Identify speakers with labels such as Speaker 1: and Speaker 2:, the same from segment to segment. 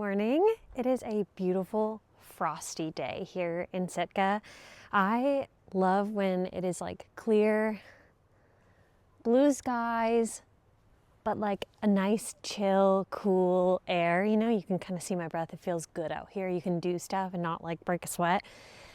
Speaker 1: morning. It is a beautiful frosty day here in Sitka. I love when it is like clear blue skies, but like a nice chill, cool air. You know, you can kind of see my breath. It feels good out here. You can do stuff and not like break a sweat.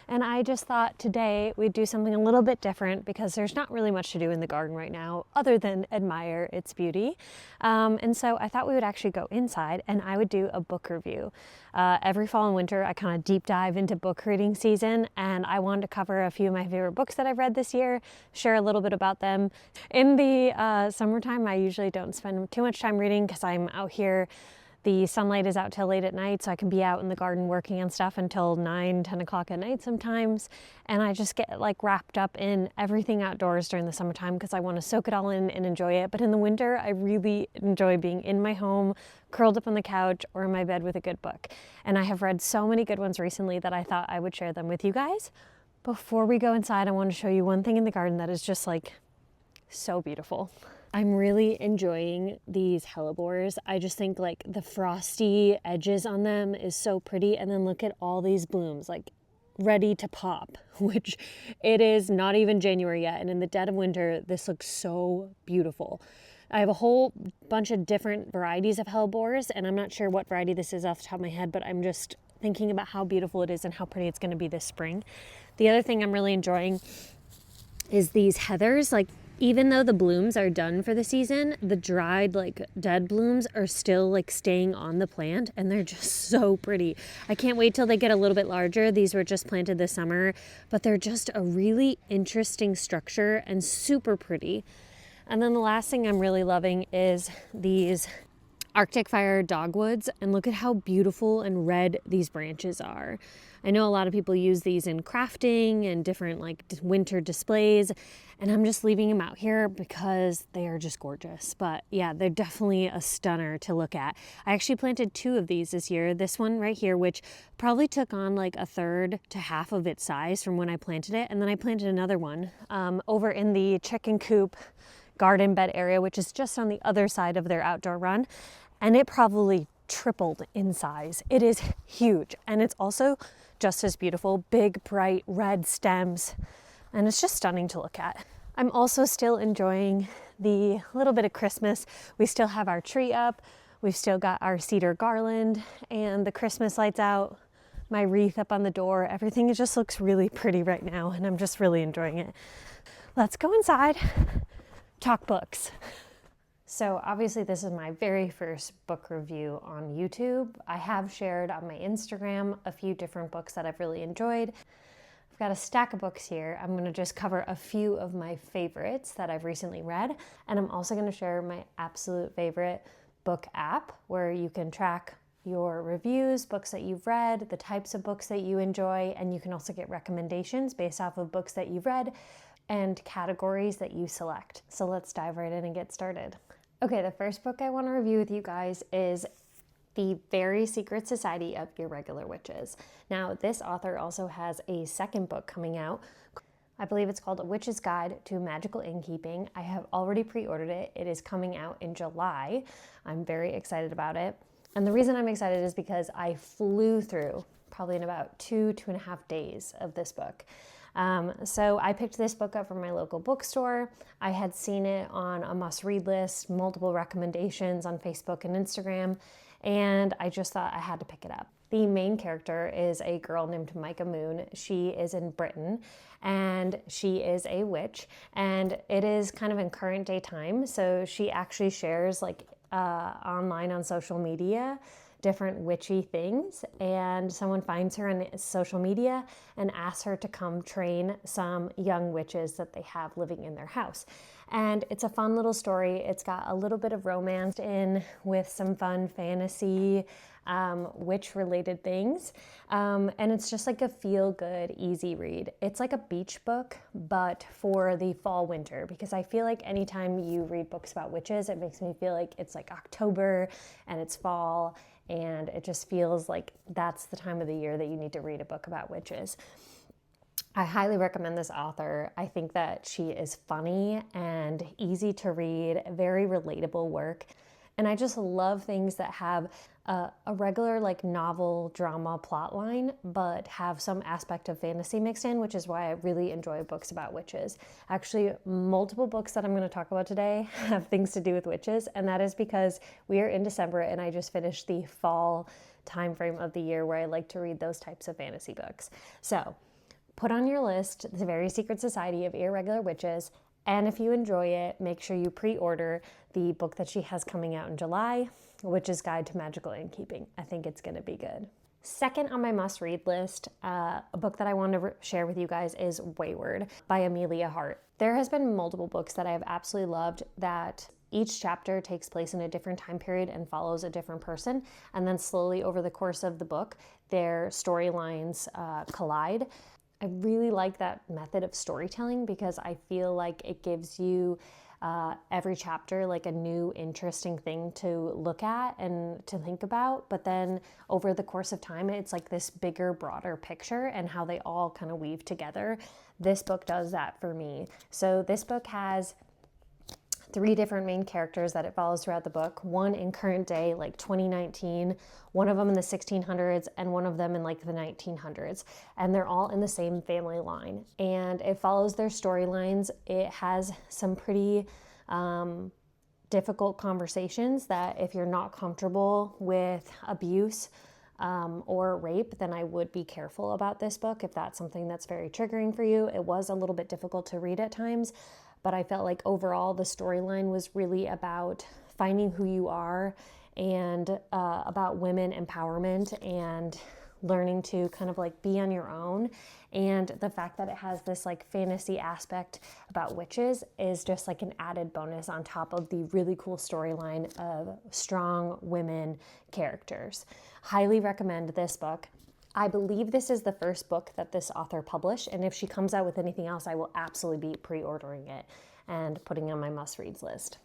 Speaker 1: And I just thought today we'd do something a little bit different because there's not really much to do in the garden right now other than admire its beauty. And so I thought we would actually go inside and I would do a book review. Every fall and winter, I kind of deep dive into book reading season, and I wanted to cover a few of my favorite books that I've read this year, share a little bit about them. In the summertime, I usually don't spend too much time reading because I'm out here. The sunlight is out till late at night, so I can be out in the garden working on stuff until 9, 10 o'clock at night sometimes. And I just get like wrapped up in everything outdoors during the summertime because I want to soak it all in and enjoy it. But in the winter, I really enjoy being in my home, curled up on the couch or in my bed with a good book. And I have read so many good ones recently that I thought I would share them with you guys. Before we go inside, I want to show you one thing in the garden that is just like so beautiful. I'm really enjoying these hellebores. I just think like the frosty edges on them is so pretty. And then look at all these blooms like ready to pop, which it is not even January yet. And in the dead of winter, this looks so beautiful. I have a whole bunch of different varieties of hellebores, and I'm not sure what variety this is off the top of my head, but I'm just thinking about how beautiful it is and how pretty it's going to be this spring. The other thing I'm really enjoying is these heathers. Like, even though the blooms are done for the season, the dried, like dead blooms are still like staying on the plant, and they're just so pretty. I can't wait till they get a little bit larger. These were just planted this summer, but they're just a really interesting structure and super pretty. And then the last thing I'm really loving is these Arctic Fire dogwoods, and look at how beautiful and red these branches are. I know a lot of people use these in crafting and different like winter displays, and I'm just leaving them out here because they are just gorgeous. But yeah, they're definitely a stunner to look at. I actually planted 2 of these this year. This one right here, which probably took on like a third to half of its size from when I planted it. And then I planted another one over in the chicken coop garden bed area, which is just on the other side of their outdoor run. And it probably tripled in size. It is huge. And it's also just as beautiful, big, bright red stems. And it's just stunning to look at. I'm also still enjoying the little bit of Christmas. We still have our tree up. We've still got our cedar garland and the Christmas lights out, my wreath up on the door. Everything just looks really pretty right now, and I'm just really enjoying it. Let's go inside, talk books. So obviously this is my very first book review on YouTube. I have shared on my Instagram a few different books that I've really enjoyed. I've got a stack of books here. I'm going to just cover a few of my favorites that I've recently read. And I'm also going to share my absolute favorite book app where you can track your reviews, books that you've read, the types of books that you enjoy, and you can also get recommendations based off of books that you've read and categories that you select. So let's dive right in and get started. Okay, the first book I want to review with you guys is The Very Secret Society of Irregular Witches. Now, this author also has a second book coming out. I believe it's called A Witch's Guide to Magical Innkeeping. I have already pre-ordered it. It is coming out in July. I'm very excited about it. And the reason I'm excited is because I flew through, probably in about 2.5 days of this book. So I picked this book up from my local bookstore. I had seen it on a must-read list, multiple recommendations on Facebook and Instagram, and I just thought I had to pick it up. The main character is a girl named Micah Moon. She is in Britain, and she is a witch, and it is kind of in current day time, so she actually shares like online on social media different witchy things, and someone finds her on social media and asks her to come train some young witches that they have living in their house. And it's a fun little story. It's got a little bit of romance in with some fun fantasy, witch-related things. And it's just like a feel-good, easy read. It's like a beach book, but for the fall-winter, because I feel like anytime you read books about witches, it makes me feel like it's like October and it's fall, and it just feels like that's the time of the year that you need to read a book about witches. I highly recommend this author. I think that she is funny and easy to read, very relatable work. And I just love things that have a regular like novel drama plot line, but have some aspect of fantasy mixed in, which is why I really enjoy books about witches. Actually, multiple books that I'm going to talk about today have things to do with witches, and that is because we are in December and I just finished the fall time frame of the year where I like to read those types of fantasy books. So put on your list The Very Secret Society of Irregular Witches, and if you enjoy it, make sure you pre-order the book that she has coming out in July, Witch's Guide to Magical Innkeeping. I think it's going to be good. Second on my must-read list, a book that I want to share with you guys is Weyward by Emilia Hart. There has been multiple books that I have absolutely loved that each chapter takes place in a different time period and follows a different person, and then slowly over the course of the book, their storylines collide. I really like that method of storytelling because I feel like it gives you every chapter like a new interesting thing to look at and to think about, but then over the course of time it's like this bigger, broader picture and how they all kind of weave together. This book does that for me. So this book has 3 different main characters that it follows throughout the book. One in current day, like 2019, one of them in the 1600s, and one of them in like the 1900s. And they're all in the same family line. And it follows their storylines. It has some pretty difficult conversations that if you're not comfortable with abuse or rape, then I would be careful about this book if that's something that's very triggering for you. It was a little bit difficult to read at times, but I felt like overall the storyline was really about finding who you are and about women empowerment and learning to kind of like be on your own. And the fact that it has this like fantasy aspect about witches is just like an added bonus on top of the really cool storyline of strong women characters. Highly recommend this book. I believe this is the first book that this author published, and if she comes out with anything else, I will absolutely be pre-ordering it and putting it on my must-reads list.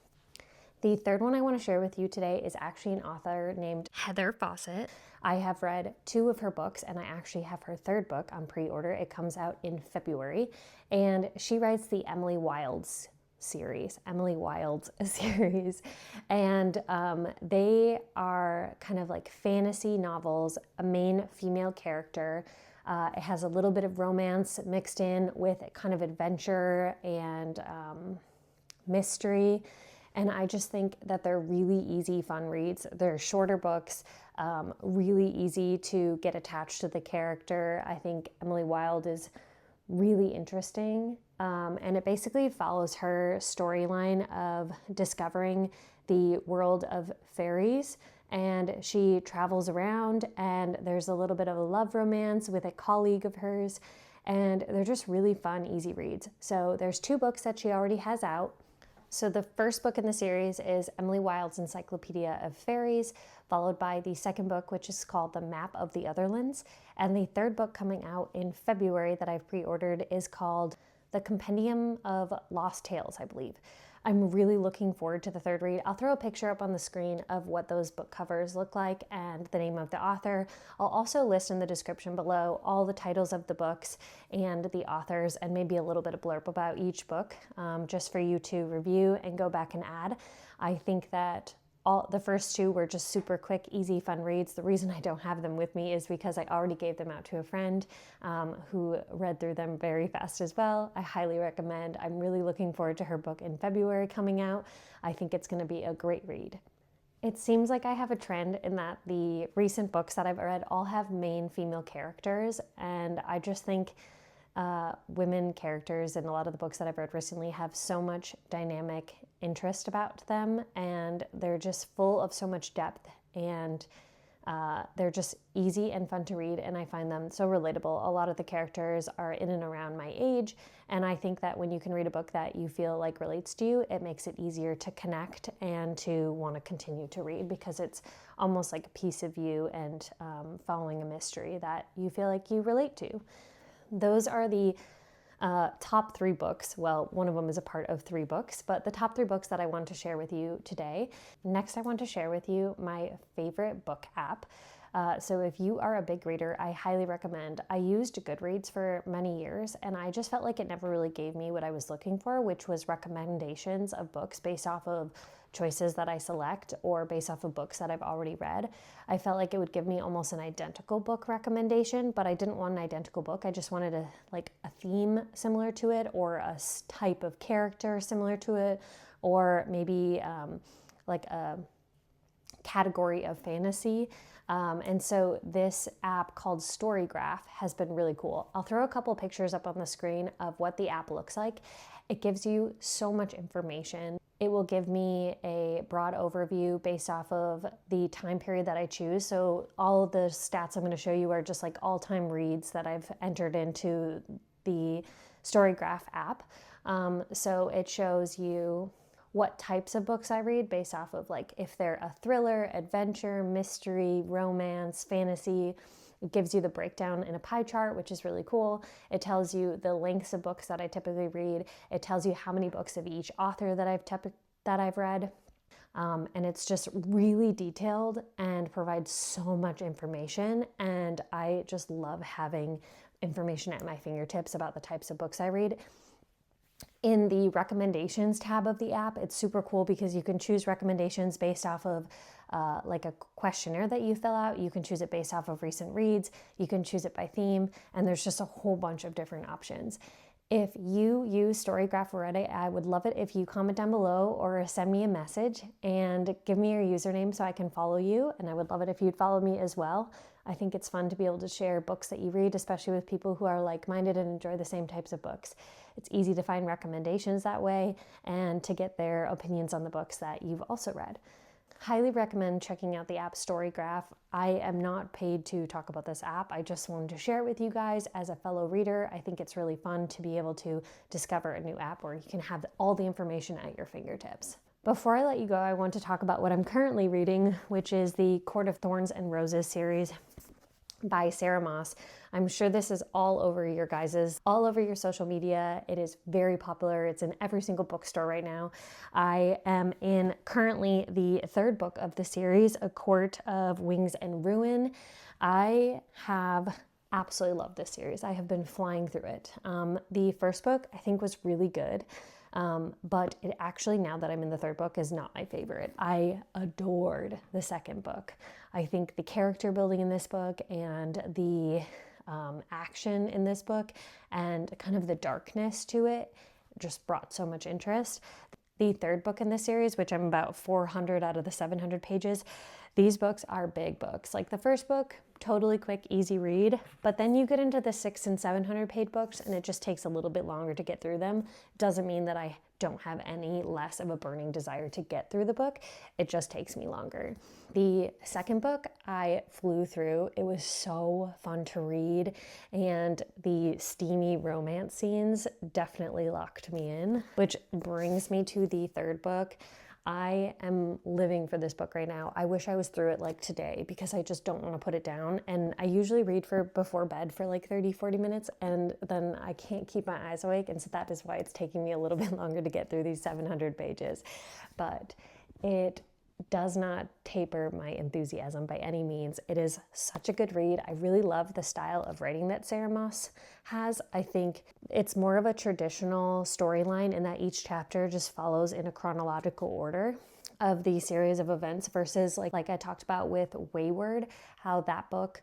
Speaker 1: The third one I want to share with you today is actually an author named Heather Fawcett. I have read 2 of her books, and I actually have her 3rd book on pre-order. It comes out in February, and she writes the Emily Wilde series, and they are kind of like fantasy novels, a main female character. It has a little bit of romance mixed in with kind of adventure and mystery. And I just think that they're really easy, fun reads. They're shorter books, really easy to get attached to the character. I think Emily Wilde is really interesting. And it basically follows her storyline of discovering the world of fairies. And she travels around, and there's a little bit of a love romance with a colleague of hers. And they're just really fun, easy reads. So there's 2 books that she already has out. So the first book in the series is Emily Wilde's Encyclopedia of Fairies, followed by the second book, which is called The Map of the Otherlands. And the 3rd book coming out in February that I've pre-ordered is called The Compendium of Lost Tales, I believe. I'm really looking forward to the 3rd read. I'll throw a picture up on the screen of what those book covers look like and the name of the author. I'll also list in the description below all the titles of the books and the authors and maybe a little bit of blurb about each book, just for you to review and go back and add. I think that the first 2 were just super quick, easy, fun reads. The reason I don't have them with me is because I already gave them out to a friend who read through them very fast as well. I highly recommend. I'm really looking forward to her book in February coming out. I think it's going to be a great read. It seems like I have a trend in that the recent books that I've read all have main female characters, and I just think women characters in a lot of the books that I've read recently have so much dynamic interest about them, and they're just full of so much depth, and they're just easy and fun to read, and I find them so relatable. A lot of the characters are in and around my age, and I think that when you can read a book that you feel like relates to you, it makes it easier to connect and to want to continue to read, because it's almost like a piece of you and following a mystery that you feel like you relate to. Those are the top 3 books. Well, one of them is a part of 3 books, but the top 3 books that I want to share with you today. Next, I want to share with you my favorite book app. So if you are a big reader, I highly recommend. I used Goodreads for many years, and I just felt like it never really gave me what I was looking for, which was recommendations of books based off of choices that I select or based off of books that I've already read. I felt like it would give me almost an identical book recommendation, but I didn't want an identical book. I just wanted a theme similar to it, or a type of character similar to it, or maybe like a category of fantasy. And so this app called Storygraph has been really cool. I'll throw a couple pictures up on the screen of what the app looks like. It gives you so much information. It will give me a broad overview based off of the time period that I choose. So all of the stats I'm going to show you are just like all-time reads that I've entered into the Storygraph app. So it shows you what types of books I read based off of like if they're a thriller, adventure, mystery, romance, fantasy. It gives you the breakdown in a pie chart, which is really cool. It tells you the lengths of books that I typically read. It tells you how many books of each author that I've read. And it's just really detailed and provides so much information. And I just love having information at my fingertips about the types of books I read. In the recommendations tab of the app, it's super cool because you can choose recommendations based off of like a questionnaire that you fill out. You can choose it based off of recent reads. You can choose it by theme, and there's just a whole bunch of different options. If you use Storygraph already, I would love it if you comment down below or send me a message and give me your username so I can follow you. And I would love it if you'd follow me as well. I think it's fun to be able to share books that you read, especially with people who are like-minded and enjoy the same types of books. It's easy to find recommendations that way and to get their opinions on the books that you've also read. Highly recommend checking out the app Storygraph. I am not paid to talk about this app. I just wanted to share it with you guys as a fellow reader. I think it's really fun to be able to discover a new app where you can have all the information at your fingertips. Before I let you go, I want to talk about what I'm currently reading, which is the Court of Thorns and Roses series by Sarah Maas. I'm sure this is all over your social media. It is very popular. It's in every single bookstore right now. I am in currently the third book of the series, A Court of Wings and Ruin. I have absolutely loved this series. I have been flying through it. The first book I think was really good. But it actually, now that I'm in the third book, is not my favorite. I adored the second book. I think the character building in this book and the action in this book and kind of the darkness to it just brought so much interest. The third book in this series, which I'm about 400 out of the 700 pages, these books are big books. Like the first book, totally quick, easy read, but then you get into the 600 and 700 page books and it just takes a little bit longer to get through them. Doesn't mean that I don't have any less of a burning desire to get through the book. It just takes me longer. The second book I flew through. It was so fun to read, and the steamy romance scenes definitely locked me in, which brings me to the third book. I am living for this book right now. I wish I was through it like today because I just don't want to put it down. And I usually read before bed for like 30-40 minutes and then I can't keep my eyes awake. And so that is why it's taking me a little bit longer to get through these 700 pages. But it does not taper my enthusiasm by any means. It is such a good read. I really love the style of writing that Sarah Maas has. I think it's more of a traditional storyline in that each chapter just follows in a chronological order of the series of events versus like I talked about with Weyward, how that book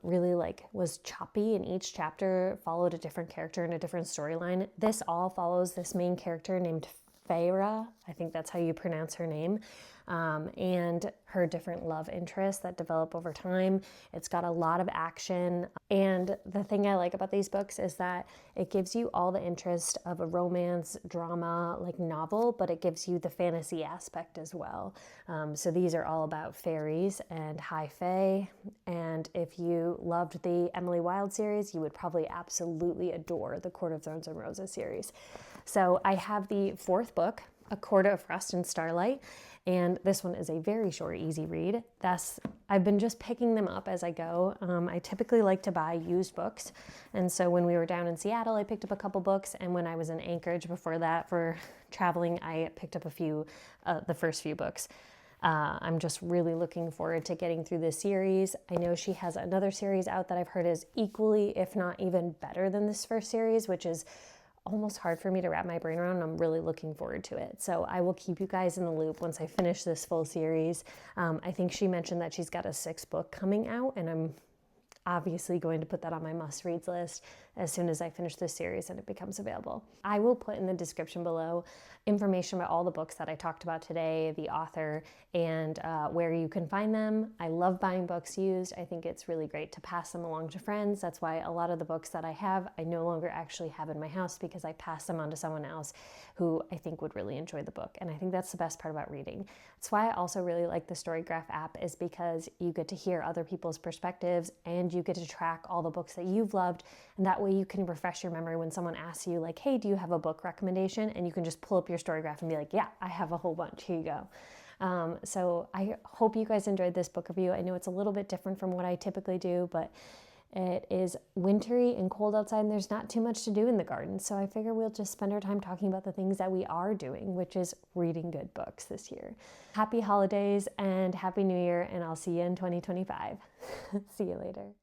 Speaker 1: really was choppy and each chapter followed a different character and a different storyline. This all follows this main character named Feyre, I think that's how you pronounce her name, and her different love interests that develop over time. It's got a lot of action, and the thing I like about these books is that it gives you all the interest of a romance, drama, novel, but it gives you the fantasy aspect as well. So these are all about fairies and high fae, and if you loved the Emily Wilde series, you would probably absolutely adore the Court of Thorns and Roses series. So I have the fourth book, A Court of Frost and Starlight, and this one is a very short, easy read. I've been just picking them up as I go. I typically like to buy used books, and so when we were down in Seattle, I picked up a couple books, and when I was in Anchorage before that for traveling, I picked up the first few books. I'm just really looking forward to getting through this series. I know she has another series out that I've heard is equally, if not even better than this first series, which is almost hard for me to wrap my brain around, and I'm really looking forward to it. So I will keep you guys in the loop once I finish this full series. I think she mentioned that she's got a 6th book coming out, and I'm obviously going to put that on my must-reads list as soon as I finish this series and it becomes available. I will put in the description below information about all the books that I talked about today, the author, and where you can find them. I love buying books used. I think it's really great to pass them along to friends. That's why a lot of the books that I have, I no longer actually have in my house, because I pass them on to someone else who I think would really enjoy the book. And I think that's the best part about reading. That's why I also really like the Storygraph app, is because you get to hear other people's perspectives and you get to track all the books that you've loved. And that way you can refresh your memory when someone asks you like, hey, do you have a book recommendation? And you can just pull up your Storygraph and be like, yeah, I have a whole bunch, here you go. So I hope you guys enjoyed this book review. I know it's a little bit different from what I typically do, but it is wintry and cold outside and there's not too much to do in the garden. So I figure we'll just spend our time talking about the things that we are doing, which is reading good books this year. Happy holidays and Happy New Year, and I'll see you in 2025. See you later.